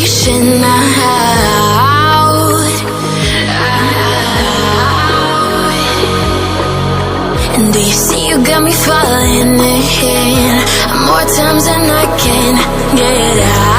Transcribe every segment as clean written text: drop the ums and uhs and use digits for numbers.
reaching out. And do you see you got me falling in more times than I can get out.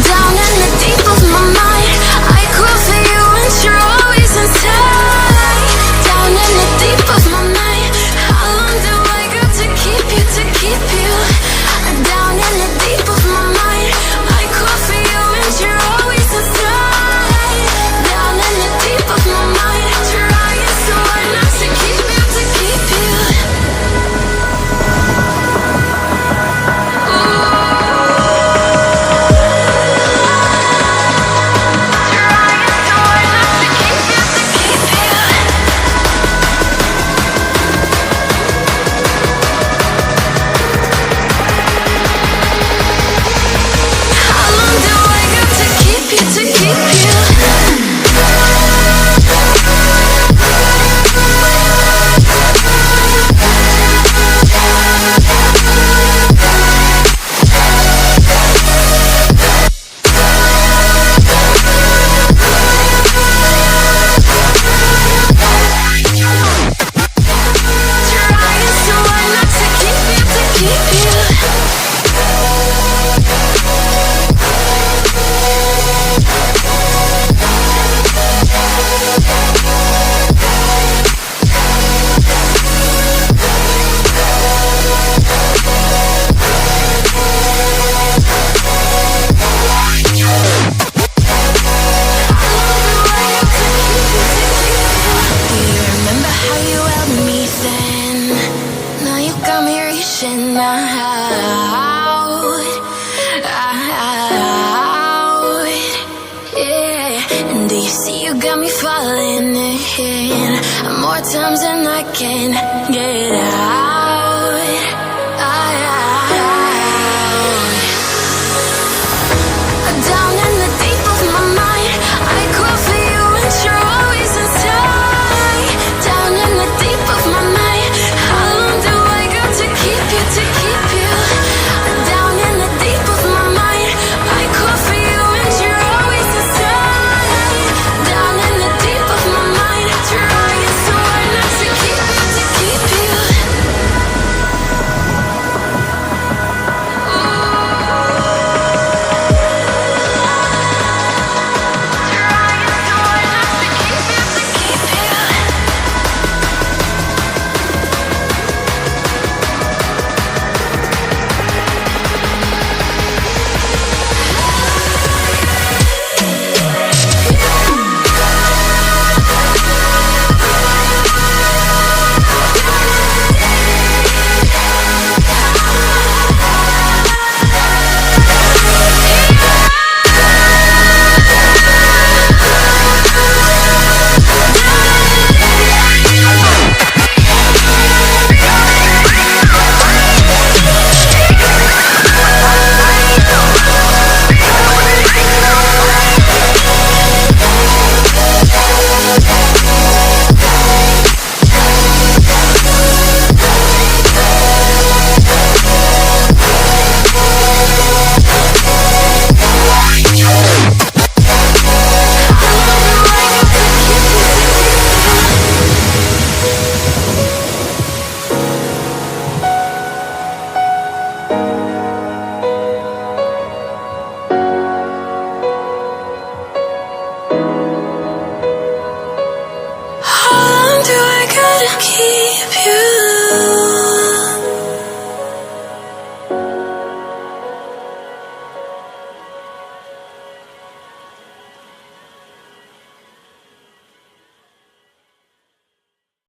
Down in the deep of my mind, I crawl for you and you're always inside. Down in the deep of my mind, how long do I got to keep you, to keep you? Down in the deep of my mind, I crawl for you and you're always inside. Down in the deep of my mind, trying so hard not to keep you, to keep you. Times and I can